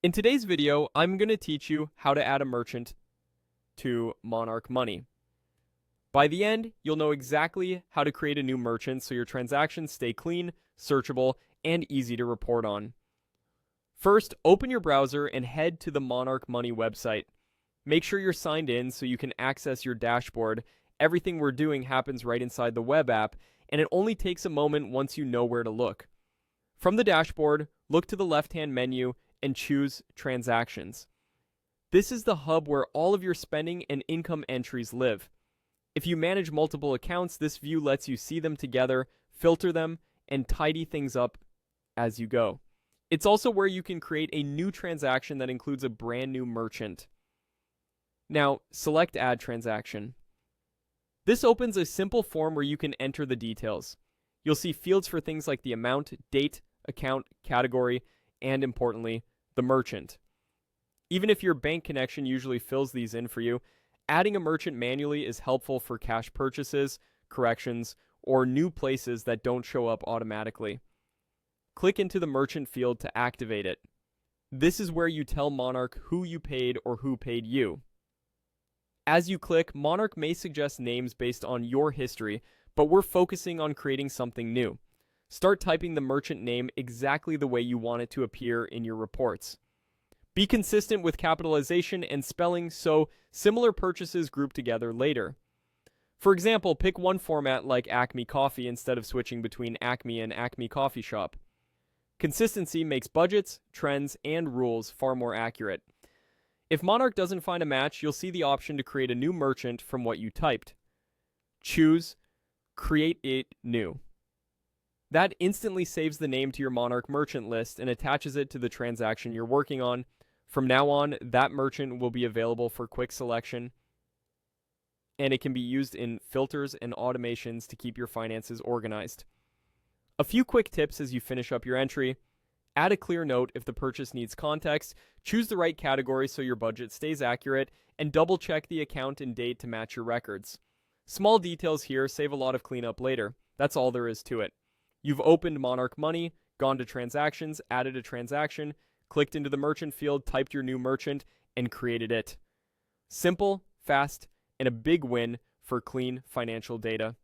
In today's video, I'm going to teach you how to add a merchant to Monarch Money. By the end, you'll know exactly how to create a new merchant so your transactions stay clean, searchable, and easy to report on. First, open your browser and head to the Monarch Money website. Make sure you're signed in so you can access your dashboard. Everything we're doing happens right inside the web app, and it only takes a moment once you know where to look. From the dashboard, look to the left-hand menu and choose Transactions. This is the hub where all of your spending and income entries live. If you manage multiple accounts, this view lets you see them together, filter them, and tidy things up as you go. It's also where you can create a new transaction that includes a brand new merchant. Now, select Add Transaction. This opens a simple form where you can enter the details. You'll see fields for things like the amount, date, account, category, and importantly, the merchant. Even if your bank connection usually fills these in for you, adding a merchant manually is helpful for cash purchases, corrections, or new places that don't show up automatically. Click into the merchant field to activate it. This is where you tell Monarch who you paid or who paid you. As you click, Monarch may suggest names based on your history, but we're focusing on creating something new. Start typing the merchant name exactly the way you want it to appear in your reports. Be consistent with capitalization and spelling so similar purchases group together later. For example, pick one format like Acme Coffee instead of switching between Acme and Acme Coffee Shop. Consistency makes budgets, trends, and rules far more accurate. If Monarch doesn't find a match, you'll see the option to create a new merchant from what you typed. Choose Create It New. That instantly saves the name to your Monarch merchant list and attaches it to the transaction you're working on. From now on, that merchant will be available for quick selection, and it can be used in filters and automations to keep your finances organized. A few quick tips as you finish up your entry. Add a clear note if the purchase needs context, choose the right category so your budget stays accurate, and double check the account and date to match your records. Small details here save a lot of cleanup later. That's all there is to it. You've opened Monarch Money, gone to Transactions, added a transaction, clicked into the merchant field, typed your new merchant, and created it. Simple, fast, and a big win for clean financial data.